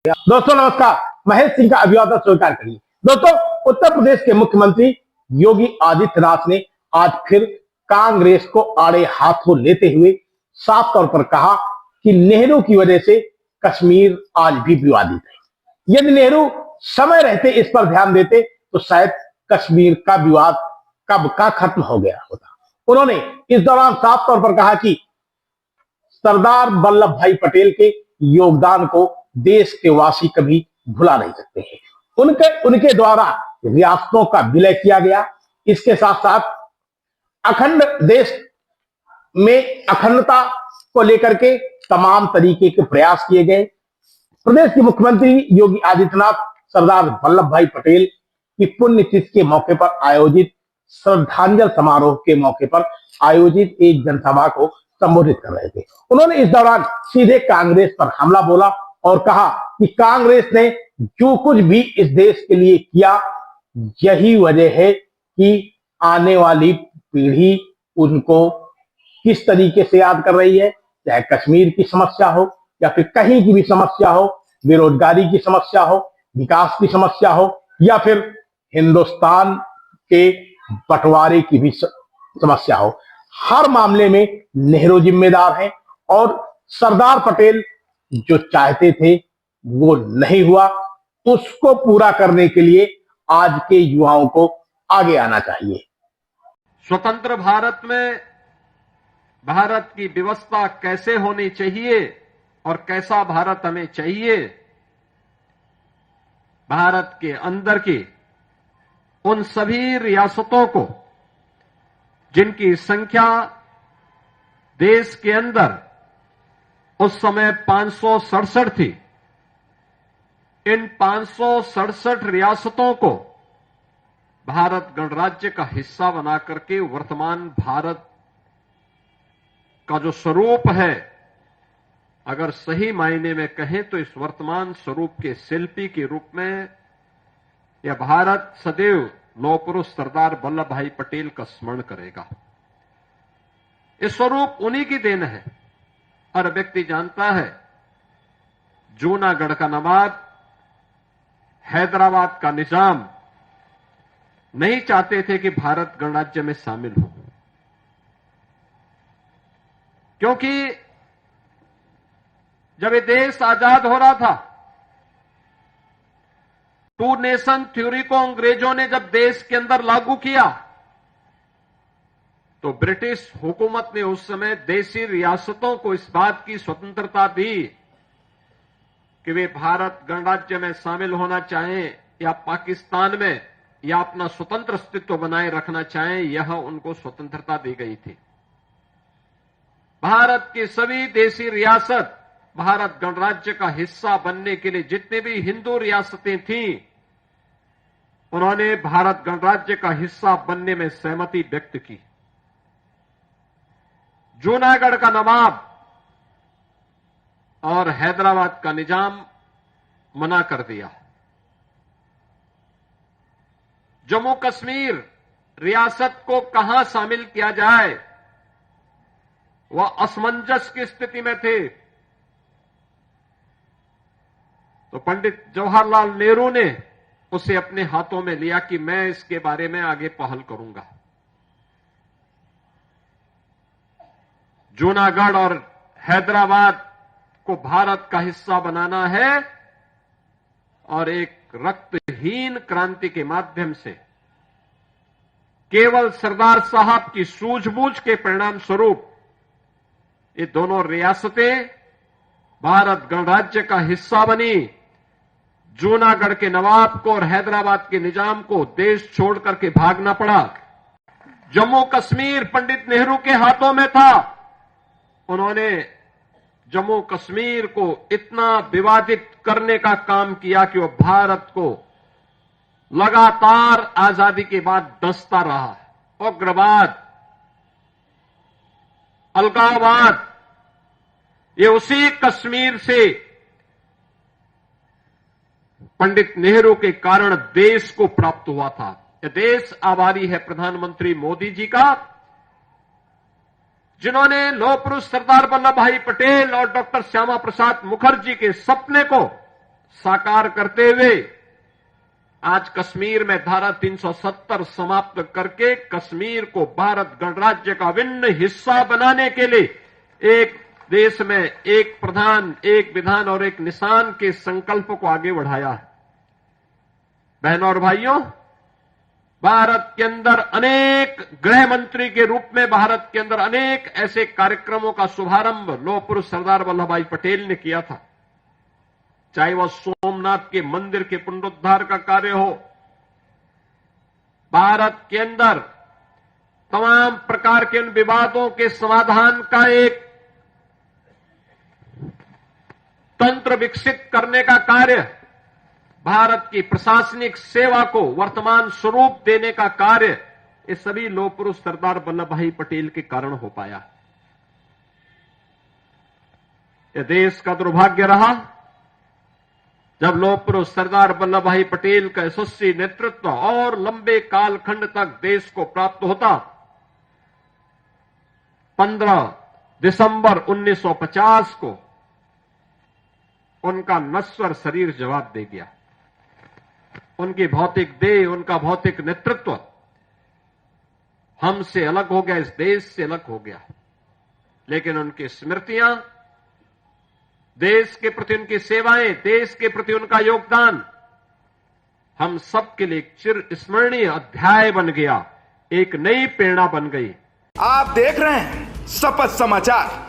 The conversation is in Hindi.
दोस्तों नमस्कार, महेश सिंह का अभिवादन स्वीकार करिए। दोस्तों, उत्तर प्रदेश के मुख्यमंत्री योगी आदित्यनाथ ने आज फिर कांग्रेस को आड़े हाथों लेते हुए साफ तौर पर कहा कि नेहरू की वजह से कश्मीर आज भी विवादित है। यदि नेहरू समय रहते इस पर ध्यान देते तो शायद कश्मीर का विवाद कब का खत्म हो गया होता। उन्होंने इस दौरान साफ तौर पर कहा कि सरदार वल्लभ भाई पटेल के योगदान को देश के वासी कभी भुला नहीं सकते हैं। उनके द्वारा रियासतों का विलय किया गया। इसके साथ साथ अखंड देश में अखंडता को लेकर के तमाम तरीके के प्रयास किए गए। प्रदेश के मुख्यमंत्री योगी आदित्यनाथ सरदार वल्लभ भाई पटेल की पुण्यतिथि के मौके पर आयोजित श्रद्धांजलि समारोह के मौके पर आयोजित एक जनसभा को संबोधित कर रहे थे। उन्होंने इस दौरान सीधे कांग्रेस पर हमला बोला और कहा कि कांग्रेस ने जो कुछ भी इस देश के लिए किया, यही वजह है कि आने वाली पीढ़ी उनको किस तरीके से याद कर रही है। चाहे कश्मीर की समस्या हो या फिर कहीं की भी समस्या हो, बेरोजगारी की समस्या हो, विकास की समस्या हो या फिर हिंदुस्तान के बंटवारे की भी समस्या हो, हर मामले में नेहरू जिम्मेदार हैं। और सरदार पटेल जो चाहते थे वो नहीं हुआ, उसको पूरा करने के लिए आज के युवाओं को आगे आना चाहिए। स्वतंत्र भारत में भारत की व्यवस्था कैसे होनी चाहिए और कैसा भारत हमें चाहिए, भारत के अंदर की उन सभी रियासतों को जिनकी संख्या देश के अंदर उस समय 567 थी, इन 567 रियासतों को भारत गणराज्य का हिस्सा बना करके वर्तमान भारत का जो स्वरूप है, अगर सही मायने में कहें तो इस वर्तमान स्वरूप के शिल्पी के रूप में यह भारत सदैव लौह पुरुष सरदार वल्लभ भाई पटेल का स्मरण करेगा। इस स्वरूप उन्हीं की देन है। हर व्यक्ति जानता है, जूनागढ़ का नवाब, हैदराबाद का निजाम नहीं चाहते थे कि भारत गणराज्य में शामिल हो, क्योंकि जब ये देश आजाद हो रहा था, टू नेशन थ्योरी को अंग्रेजों ने जब देश के अंदर लागू किया तो ब्रिटिश हुकूमत ने उस समय देशी रियासतों को इस बात की स्वतंत्रता दी कि वे भारत गणराज्य में शामिल होना चाहें या पाकिस्तान में या अपना स्वतंत्र अस्तित्व बनाए रखना चाहें, यह उनको स्वतंत्रता दी गई थी। भारत की सभी देशी रियासत भारत गणराज्य का हिस्सा बनने के लिए जितने भी हिंदू रियासतें थीं, उन्होंने भारत गणराज्य का हिस्सा बनने में सहमति व्यक्त की। जूनागढ़ का नवाब और हैदराबाद का निजाम मना कर दिया। जम्मू कश्मीर रियासत को कहां शामिल किया जाए, वह असमंजस की स्थिति में थे। तो पंडित जवाहरलाल नेहरू ने उसे अपने हाथों में लिया कि मैं इसके बारे में आगे पहल करूंगा। जूनागढ़ और हैदराबाद को भारत का हिस्सा बनाना है और एक रक्तहीन क्रांति के माध्यम से केवल सरदार साहब की सूझबूझ के परिणाम स्वरूप ये दोनों रियासतें भारत गणराज्य का हिस्सा बनी। जूनागढ़ के नवाब को और हैदराबाद के निजाम को देश छोड़ करके भागना पड़ा। जम्मू कश्मीर पंडित नेहरू के हाथों में था। उन्होंने जम्मू कश्मीर को इतना विवादित करने का काम किया कि वह भारत को लगातार आजादी के बाद डसता रहा। उग्रवाद, अलगाववाद, ये उसी कश्मीर से पंडित नेहरू के कारण देश को प्राप्त हुआ था। यह देश आभारी है प्रधानमंत्री मोदी जी का, जिन्होंने लौह पुरुष सरदार वल्लभ भाई पटेल और डॉक्टर श्यामा प्रसाद मुखर्जी के सपने को साकार करते हुए आज कश्मीर में धारा 370 समाप्त करके कश्मीर को भारत गणराज्य का अभिन्न हिस्सा बनाने के लिए एक देश में एक प्रधान, एक विधान और एक निशान के संकल्प को आगे बढ़ाया है। बहनों और भाइयों, भारत के अंदर अनेक गृह मंत्री के रूप में भारत के अंदर अनेक ऐसे कार्यक्रमों का शुभारंभ लौह पुरुष सरदार वल्लभ भाई पटेल ने किया था। चाहे वह सोमनाथ के मंदिर के पुनरुद्धार का कार्य हो, भारत के अंदर तमाम प्रकार के उन विवादों के समाधान का एक तंत्र विकसित करने का कार्य, भारत की प्रशासनिक सेवा को वर्तमान स्वरूप देने का कार्य, ये सभी लौह पुरुष सरदार वल्लभ भाई पटेल के कारण हो पाया। यह देश का दुर्भाग्य रहा जब लौह पुरुष सरदार वल्लभ भाई पटेल का यशस्वी नेतृत्व और लंबे कालखंड तक देश को प्राप्त होता। 15 दिसंबर 1950 को उनका नश्वर शरीर जवाब दे गया। उनकी भौतिक देह, उनका भौतिक नेतृत्व हमसे अलग हो गया, इस देश से अलग हो गया। लेकिन उनकी स्मृतियां, देश के प्रति उनकी सेवाएं, देश के प्रति उनका योगदान हम सबके लिए एक चिर स्मरणीय अध्याय बन गया, एक नई प्रेरणा बन गई। आप देख रहे हैं शपथ समाचार।